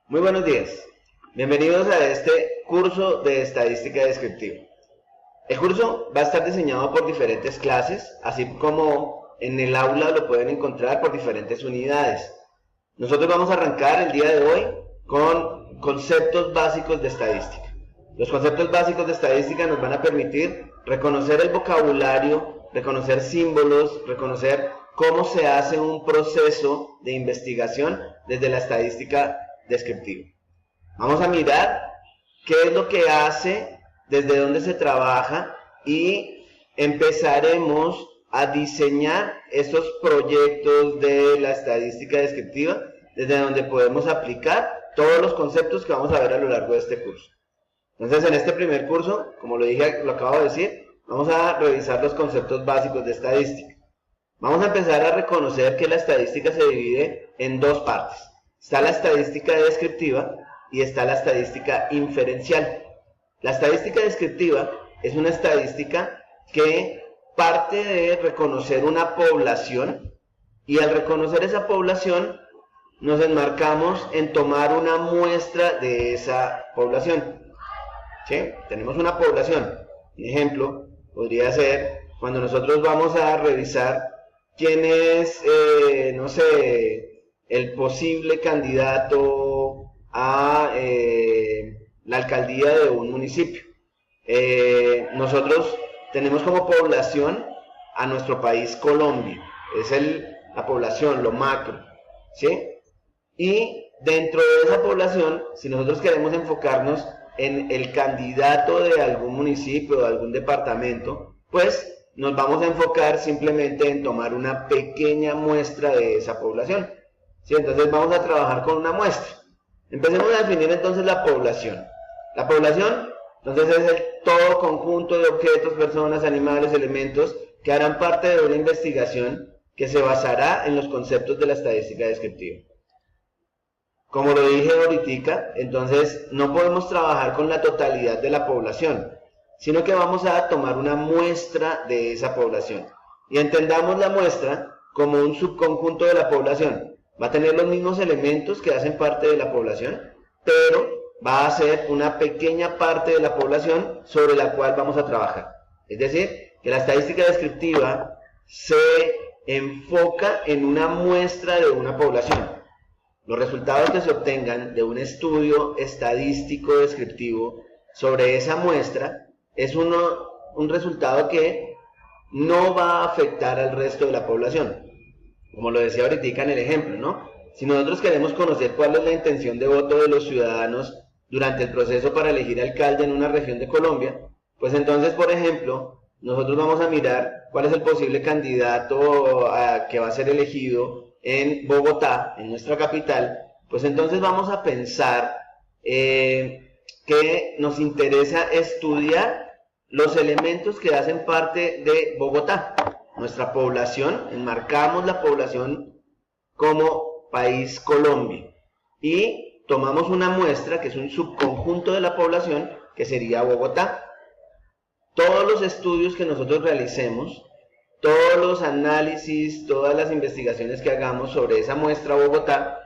Muy buenos días. Bienvenidos a este curso de estadística descriptiva. El curso va a estar diseñado por diferentes clases, así como en el aula lo pueden encontrar por diferentes unidades. Nosotros vamos a arrancar el día de hoy con conceptos básicos de estadística. Los conceptos básicos de estadística nos van a permitir reconocer el vocabulario, reconocer símbolos, reconocer cómo se hace un proceso de investigación desde la estadística descriptiva. Vamos a mirar qué es lo que hace, desde dónde se trabaja y empezaremos a diseñar estos proyectos de la estadística descriptiva desde donde podemos aplicar todos los conceptos que vamos a ver a lo largo de este curso. Entonces, en este primer curso, como lo dije, lo acabo de decir, vamos a revisar los conceptos básicos de estadística. Vamos a empezar a reconocer que la estadística se divide en dos partes. Está la estadística descriptiva y está la estadística inferencial. La estadística descriptiva es una estadística que parte de reconocer una población y al reconocer esa población nos enmarcamos en tomar una muestra de esa población. ¿Sí? Tenemos una población. Un ejemplo podría ser cuando nosotros vamos a revisar quién es, no sé, el posible candidato a la alcaldía de un municipio. Nosotros tenemos como población a nuestro país Colombia, es la población, lo macro, ¿sí? Y dentro de esa población, si nosotros queremos enfocarnos en el candidato de algún municipio o de algún departamento, pues nos vamos a enfocar simplemente en tomar una pequeña muestra de esa población. ¿Sí? Entonces vamos a trabajar con una muestra. Empecemos a definir entonces la población. La población, entonces, es el todo conjunto de objetos, personas, animales, elementos que harán parte de una investigación que se basará en los conceptos de la estadística descriptiva. Como lo dije ahorita, entonces no podemos trabajar con la totalidad de la población, sino que vamos a tomar una muestra de esa población. Y entendamos la muestra como un subconjunto de la población. Va a tener los mismos elementos que hacen parte de la población, pero va a ser una pequeña parte de la población sobre la cual vamos a trabajar. Es decir, que la estadística descriptiva se enfoca en una muestra de una población. Los resultados que se obtengan de un estudio estadístico descriptivo sobre esa muestra es un resultado que no va a afectar al resto de la población. Como lo decía ahorita en el ejemplo, ¿no? Si nosotros queremos conocer cuál es la intención de voto de los ciudadanos durante el proceso para elegir alcalde en una región de Colombia, pues entonces, por ejemplo, nosotros vamos a mirar cuál es el posible candidato que va a ser elegido en Bogotá, en nuestra capital. Pues entonces vamos a pensar que nos interesa estudiar los elementos que hacen parte de Bogotá, nuestra población. Enmarcamos la población como país Colombia y tomamos una muestra que es un subconjunto de la población que sería Bogotá. Todos los estudios que nosotros realicemos, todos los análisis, todas las investigaciones que hagamos sobre esa muestra Bogotá,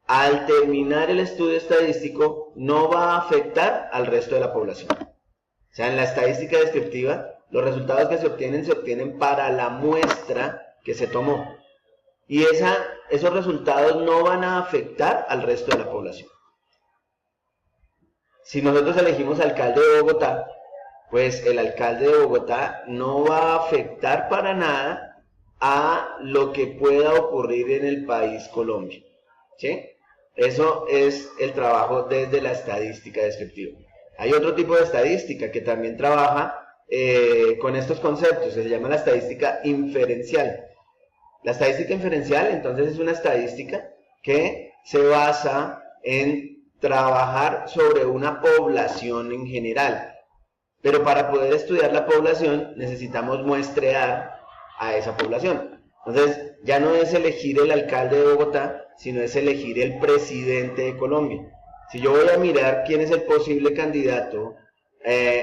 al terminar el estudio estadístico no va a afectar al resto de la población. O sea, en la estadística descriptiva, los resultados que se obtienen para la muestra que se tomó. Y esos resultados no van a afectar al resto de la población. Si nosotros elegimos alcalde de Bogotá, pues el alcalde de Bogotá no va a afectar para nada a lo que pueda ocurrir en el país Colombia. ¿Sí? Eso es el trabajo desde la estadística descriptiva. Hay otro tipo de estadística que también trabaja con estos conceptos, se llama la estadística inferencial. La estadística inferencial, entonces, es una estadística que se basa en trabajar sobre una población en general. Pero para poder estudiar la población necesitamos muestrear a esa población. Entonces, ya no es elegir el alcalde de Bogotá, sino es elegir el presidente de Colombia. Si yo voy a mirar quién es el posible candidato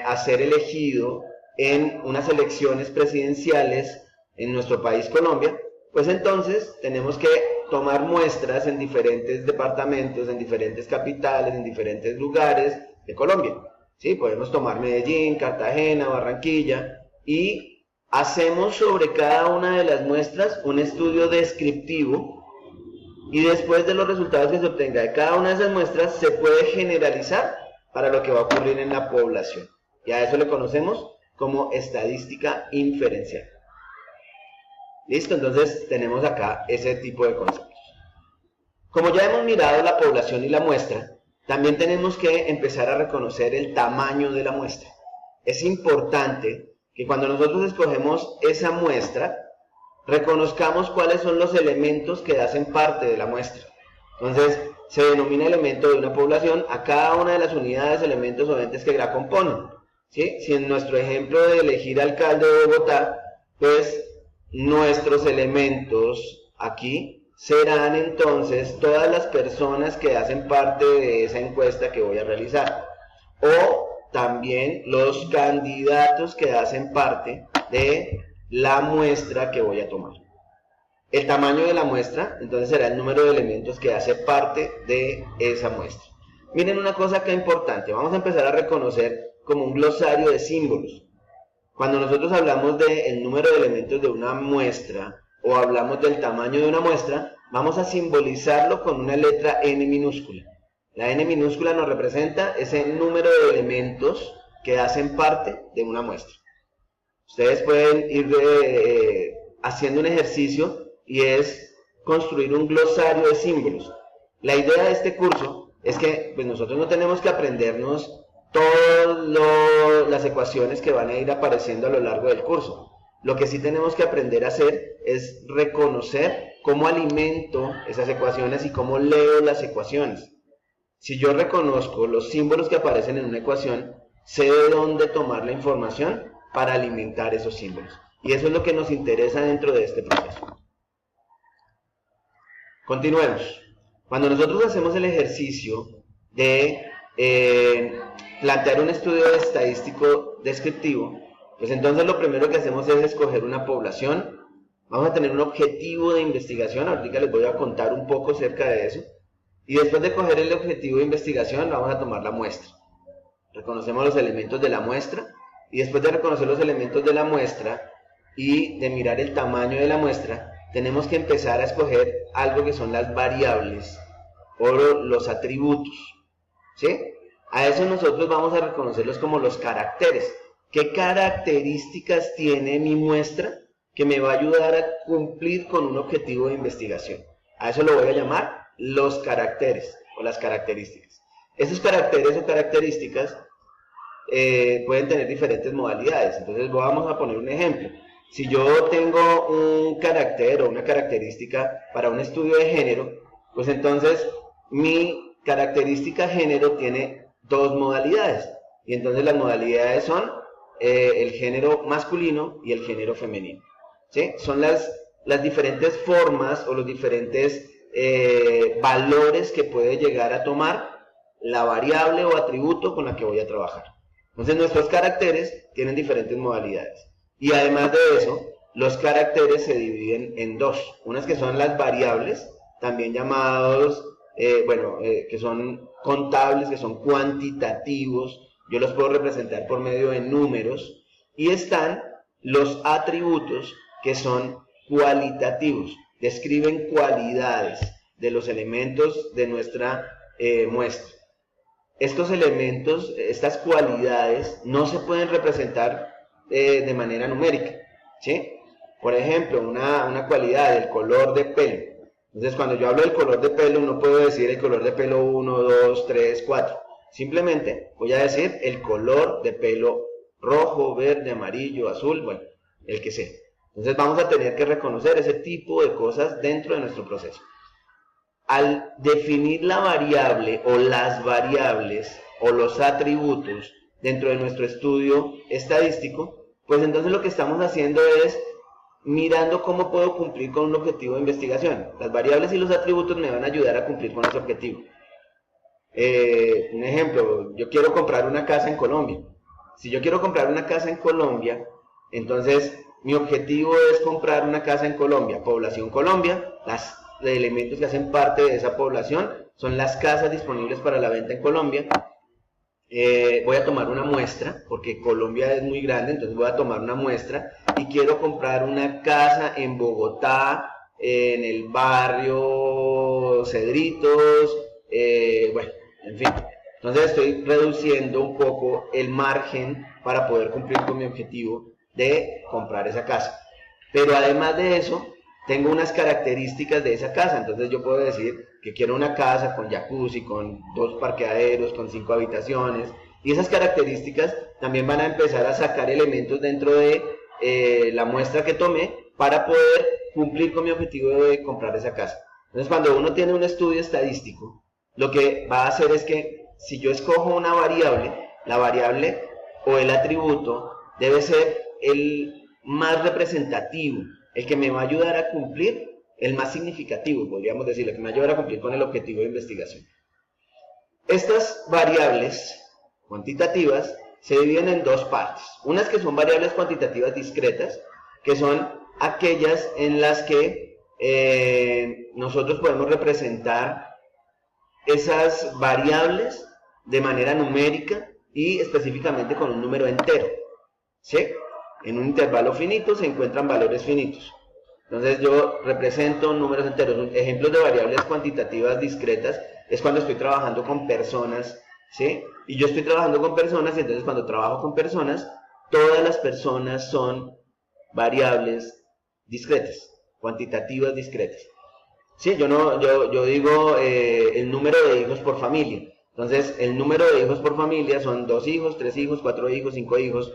a ser elegido en unas elecciones presidenciales en nuestro país Colombia, pues entonces tenemos que tomar muestras en diferentes departamentos, en diferentes capitales, en diferentes lugares de Colombia. ¿Sí? Podemos tomar Medellín, Cartagena, Barranquilla y hacemos sobre cada una de las muestras un estudio descriptivo y después de los resultados que se obtenga de cada una de esas muestras se puede generalizar para lo que va a ocurrir en la población. Y a eso le conocemos como estadística inferencial. ¿Listo? Entonces tenemos acá ese tipo de conceptos. Como ya hemos mirado la población y la muestra, también tenemos que empezar a reconocer el tamaño de la muestra. Es importante que cuando nosotros escogemos esa muestra, reconozcamos cuáles son los elementos que hacen parte de la muestra. Entonces, se denomina elemento de una población a cada una de las unidades, elementos o entes que la componen. ¿Sí? Si en nuestro ejemplo de elegir alcalde de Bogotá, pues nuestros elementos aquí serán entonces todas las personas que hacen parte de esa encuesta que voy a realizar. O también los candidatos que hacen parte de la muestra que voy a tomar. El tamaño de la muestra, entonces, será el número de elementos que hace parte de esa muestra. Miren una cosa que es importante, vamos a empezar a reconocer como un glosario de símbolos. Cuando nosotros hablamos del número de elementos de una muestra o hablamos del tamaño de una muestra, vamos a simbolizarlo con una letra N minúscula. La N minúscula nos representa ese número de elementos que hacen parte de una muestra. Ustedes pueden ir haciendo un ejercicio y es construir un glosario de símbolos. La idea de este curso es que pues, nosotros no tenemos que aprendernos todas las ecuaciones que van a ir apareciendo a lo largo del curso. Lo que sí tenemos que aprender a hacer es reconocer cómo alimento esas ecuaciones y cómo leo las ecuaciones. Si yo reconozco los símbolos que aparecen en una ecuación, sé de dónde tomar la información para alimentar esos símbolos. Y eso es lo que nos interesa dentro de este proceso. Continuemos. Cuando nosotros hacemos el ejercicio de plantear un estudio estadístico descriptivo, pues entonces lo primero que hacemos es escoger una población. Vamos a tener un objetivo de investigación, ahorita les voy a contar un poco acerca de eso. Y después de coger el objetivo de investigación, vamos a tomar la muestra. Reconocemos los elementos de la muestra, y después de reconocer los elementos de la muestra y de mirar el tamaño de la muestra, tenemos que empezar a escoger algo que son las variables o los atributos. ¿Sí? A eso nosotros vamos a reconocerlos como los caracteres. ¿Qué características tiene mi muestra que me va a ayudar a cumplir con un objetivo de investigación? A eso lo voy a llamar los caracteres o las características. Esos caracteres o características pueden tener diferentes modalidades. Entonces vamos a poner un ejemplo. Si yo tengo un carácter o una característica para un estudio de género, pues entonces mi característica género tiene dos modalidades. Y entonces las modalidades son el género masculino y el género femenino. ¿Sí? Son las diferentes formas o los diferentes valores que puede llegar a tomar la variable o atributo con la que voy a trabajar. Entonces nuestros caracteres tienen diferentes modalidades. Y además de eso, los caracteres se dividen en dos. Unas que son las variables, también llamados, que son contables, que son cuantitativos. Yo los puedo representar por medio de números. Y están los atributos, que son cualitativos. Describen cualidades de los elementos de nuestra muestra. Estos elementos, estas cualidades, no se pueden representar de manera numérica, ¿sí? Por ejemplo, una cualidad, el color de pelo. Entonces, cuando yo hablo del color de pelo, no puedo decir el color de pelo 1, 2, 3, 4. Simplemente voy a decir el color de pelo rojo, verde, amarillo, azul, bueno, el que sea. Entonces vamos a tener que reconocer ese tipo de cosas dentro de nuestro proceso. Al definir la variable o las variables o los atributos dentro de nuestro estudio estadístico, pues entonces lo que estamos haciendo es mirando cómo puedo cumplir con un objetivo de investigación. Las variables y los atributos me van a ayudar a cumplir con ese objetivo. Un ejemplo, yo quiero comprar una casa en Colombia. Si yo quiero comprar una casa en Colombia, entonces mi objetivo es comprar una casa en Colombia, población Colombia, las elementos que hacen parte de esa población son las casas disponibles para la venta en Colombia. Voy a tomar una muestra, porque Colombia es muy grande, entonces voy a tomar una muestra y quiero comprar una casa en Bogotá, en el barrio Cedritos, bueno, en fin. Entonces estoy reduciendo un poco el margen para poder cumplir con mi objetivo de comprar esa casa. Pero además de eso, tengo unas características de esa casa. Entonces yo puedo decir que quiero una casa con jacuzzi, con 2 parqueaderos, con 5 habitaciones. Y esas características también van a empezar a sacar elementos dentro de la muestra que tomé para poder cumplir con mi objetivo de comprar esa casa. Entonces cuando uno tiene un estudio estadístico, lo que va a hacer es que si yo escojo una variable, la variable o el atributo debe ser el más representativo, el que me va a ayudar a cumplir, el más significativo, podríamos decir, el que me va a ayudar a cumplir con el objetivo de investigación. Estas variables cuantitativas se dividen en 2 partes. Unas que son variables cuantitativas discretas, que son aquellas en las que nosotros podemos representar esas variables de manera numérica y específicamente con un número entero, ¿sí? En un intervalo finito se encuentran valores finitos. Entonces yo represento números enteros. Ejemplos de variables cuantitativas discretas es cuando estoy trabajando con personas, ¿sí? Y yo estoy trabajando con personas, y entonces cuando trabajo con personas, todas las personas son variables discretas, cuantitativas discretas. Sí, yo digo el número de hijos por familia. Entonces, el número de hijos por familia son 2 hijos, 3 hijos, 4 hijos, 5 hijos,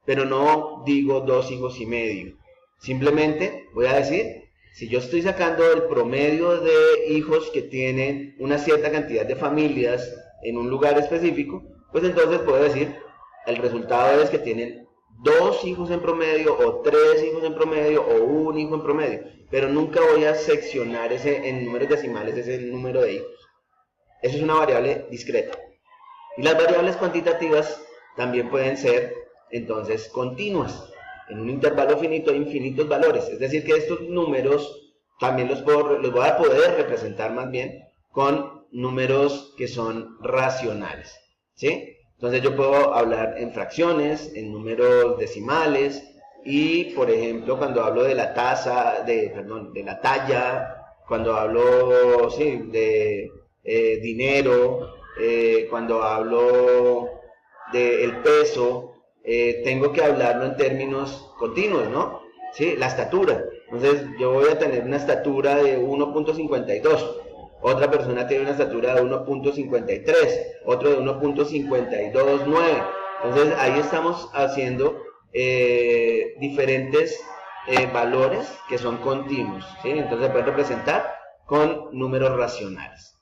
pero no digo 2 hijos y medio. Simplemente voy a decir, si yo estoy sacando el promedio de hijos que tienen una cierta cantidad de familias en un lugar específico, pues entonces puedo decir, el resultado es que tienen 2 hijos en promedio, o 3 hijos en promedio, o 1 hijo en promedio, pero nunca voy a seccionar en números decimales ese número de hijos. Eso es una variable discreta. Y las variables cuantitativas también pueden ser, entonces, continuas. En un intervalo finito hay infinitos valores. Es decir, que estos números también los voy a poder representar más bien con números que son racionales, ¿sí? Entonces yo puedo hablar en fracciones, en números decimales, y por ejemplo cuando hablo de la tasa, de la talla, cuando hablo, sí, de dinero, cuando hablo del peso, tengo que hablarlo en términos continuos, ¿no? ¿Sí? La estatura. Entonces yo voy a tener una estatura de 1.52. Otra persona tiene una estatura de 1.53, otro de 1.529. Entonces ahí estamos haciendo diferentes valores que son continuos, ¿sí? Entonces se pueden representar con números racionales.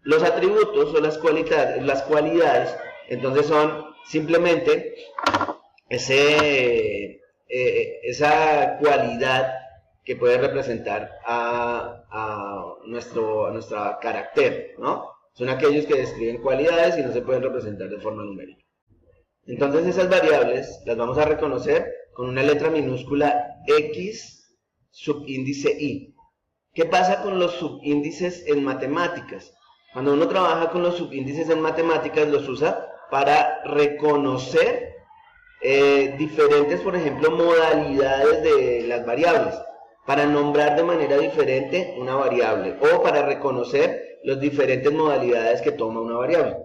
Los atributos o las cualidades, entonces son simplemente esa cualidad que puede representar a nuestro carácter, ¿no? Son aquellos que describen cualidades y no se pueden representar de forma numérica. Entonces esas variables las vamos a reconocer con una letra minúscula X subíndice Y. ¿Qué pasa con los subíndices en matemáticas? Cuando uno trabaja con los subíndices en matemáticas, los usa para reconocer diferentes, por ejemplo, modalidades de las variables, para nombrar de manera diferente una variable, o para reconocer las diferentes modalidades que toma una variable.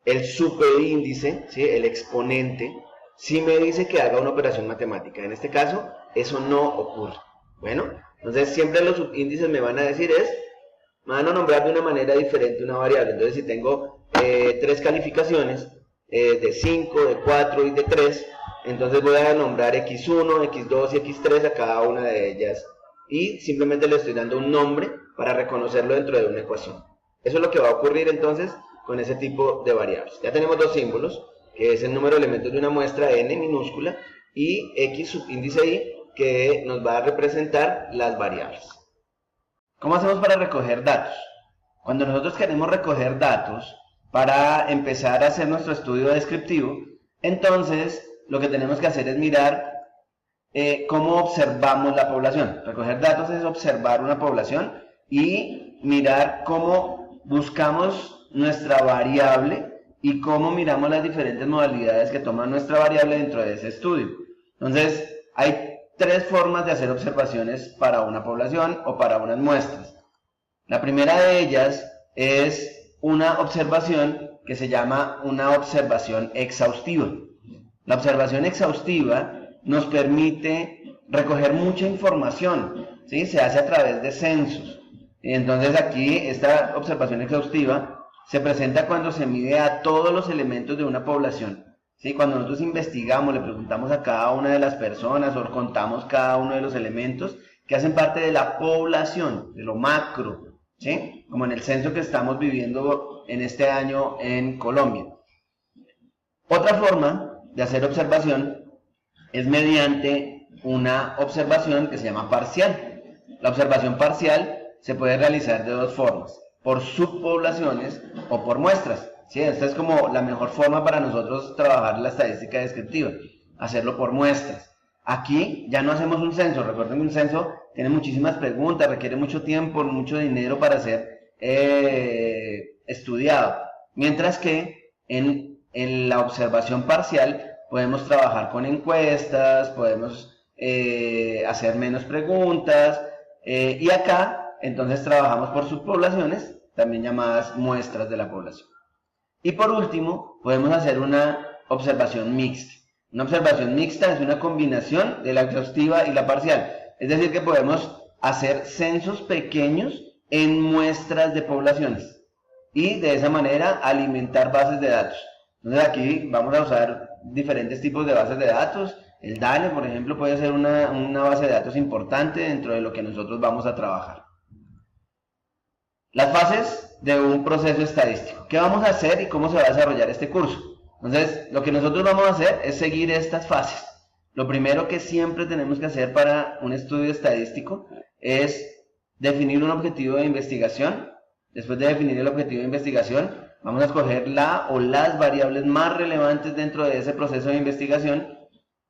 El superíndice, ¿sí? El exponente, sí me dice que haga una operación matemática. En este caso, eso no ocurre. Bueno, entonces siempre los subíndices me van a decir me van a nombrar de una manera diferente una variable. Entonces si tengo 3 calificaciones, de 5, de 4 y de 3, entonces voy a nombrar x1, x2 y x3 a cada una de ellas, y simplemente le estoy dando un nombre para reconocerlo dentro de una ecuación. Eso es lo que va a ocurrir entonces con ese tipo de variables. Ya tenemos 2 símbolos, que es el número de elementos de una muestra n minúscula, y x subíndice y, que nos va a representar las variables. ¿Cómo hacemos para recoger datos? Cuando nosotros queremos recoger datos para empezar a hacer nuestro estudio descriptivo, entonces lo que tenemos que hacer es mirar cómo observamos la población. Recoger datos es observar una población y mirar cómo buscamos nuestra variable y cómo miramos las diferentes modalidades que toma nuestra variable dentro de ese estudio. Entonces, hay 3 formas de hacer observaciones para una población o para unas muestras. La primera de ellas es una observación que se llama una observación exhaustiva. La observación exhaustiva nos permite recoger mucha información, ¿sí? Se hace a través de censos. Y entonces aquí esta observación exhaustiva se presenta cuando se mide a todos los elementos de una población. ¿Sí? Cuando nosotros investigamos, le preguntamos a cada una de las personas o contamos cada uno de los elementos que hacen parte de la población, de lo macro, ¿sí? Como en el censo que estamos viviendo en este año en Colombia. Otra forma de hacer observación es mediante una observación que se llama parcial. La observación parcial se puede realizar de 2 formas, por subpoblaciones o por muestras. ¿Sí? Esta es como la mejor forma para nosotros trabajar la estadística descriptiva, hacerlo por muestras. Aquí ya no hacemos un censo, recuerden que un censo tiene muchísimas preguntas, requiere mucho tiempo, mucho dinero para ser estudiado, mientras que en la observación parcial podemos trabajar con encuestas, podemos hacer menos preguntas, y acá entonces trabajamos por subpoblaciones, también llamadas muestras de la población. Y por último, podemos hacer una observación mixta. Una observación mixta es una combinación de la exhaustiva y la parcial. Es decir, que podemos hacer censos pequeños en muestras de poblaciones y de esa manera alimentar bases de datos. Entonces aquí vamos a usar diferentes tipos de bases de datos. El DANE, por ejemplo, puede ser una base de datos importante dentro de lo que nosotros vamos a trabajar. Las fases de un proceso estadístico. ¿Qué vamos a hacer y cómo se va a desarrollar este curso? Entonces, lo que nosotros vamos a hacer es seguir estas fases. Lo primero que siempre tenemos que hacer para un estudio estadístico es definir un objetivo de investigación. Después de definir el objetivo de investigación, vamos a escoger la o las variables más relevantes dentro de ese proceso de investigación.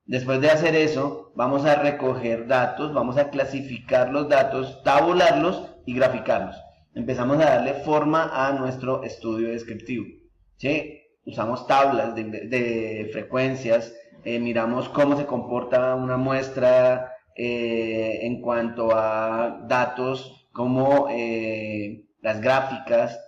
Después de hacer eso, vamos a recoger datos, vamos a clasificar los datos, tabularlos y graficarlos. Empezamos a darle forma a nuestro estudio descriptivo. ¿Sí? Usamos tablas de frecuencias, miramos cómo se comporta una muestra en cuanto a datos como las gráficas,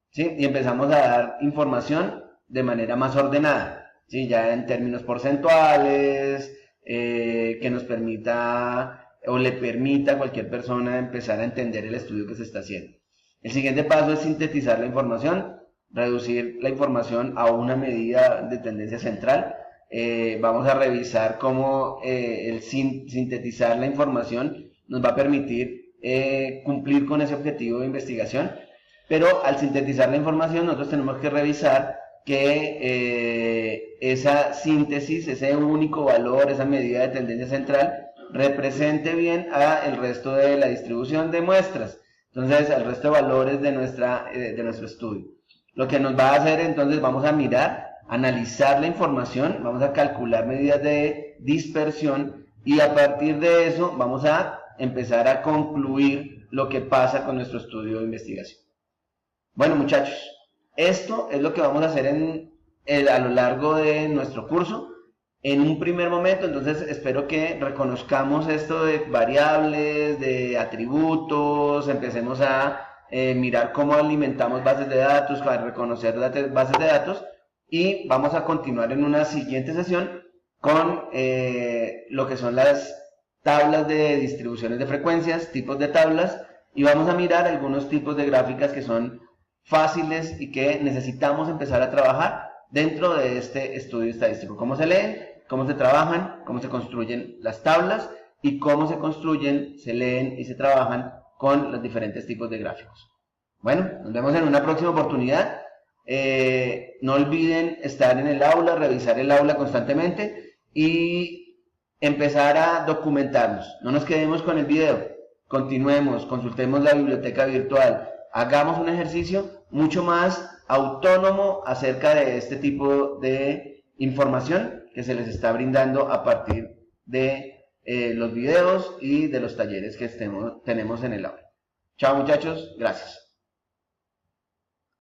¿sí? Y empezamos a dar información de manera más ordenada, ¿sí? Ya en términos porcentuales, que nos permita o le permita a cualquier persona empezar a entender el estudio que se está haciendo. El siguiente paso es sintetizar la información, reducir la información a una medida de tendencia central. Vamos a revisar cómo el sintetizar la información nos va a permitir cumplir con ese objetivo de investigación, pero al sintetizar la información nosotros tenemos que revisar que esa síntesis, ese único valor, esa medida de tendencia central represente bien al resto de la distribución de muestras. Entonces, el resto de valores de nuestro estudio. Lo que nos va a hacer, entonces, vamos a mirar, analizar la información, vamos a calcular medidas de dispersión y a partir de eso vamos a empezar a concluir lo que pasa con nuestro estudio de investigación. Bueno, muchachos, esto es lo que vamos a hacer a lo largo de nuestro curso. En un primer momento, entonces, espero que reconozcamos esto de variables, de atributos, empecemos a mirar cómo alimentamos bases de datos, para reconocer bases de datos, y vamos a continuar en una siguiente sesión con lo que son las tablas de distribuciones de frecuencias, tipos de tablas, y vamos a mirar algunos tipos de gráficas que son fáciles y que necesitamos empezar a trabajar dentro de este estudio estadístico. ¿Cómo se leen? ¿Cómo se trabajan? ¿Cómo se construyen las tablas? Y cómo se construyen, se leen y se trabajan con los diferentes tipos de gráficos. Bueno, nos vemos en una próxima oportunidad. No olviden estar en el aula, revisar el aula constantemente y empezar a documentarnos. No nos quedemos con el video. Continuemos, consultemos la biblioteca virtual. Hagamos un ejercicio mucho más autónomo acerca de este tipo de información que se les está brindando a partir de los videos y de los talleres que tenemos en el aula. Chao muchachos, gracias.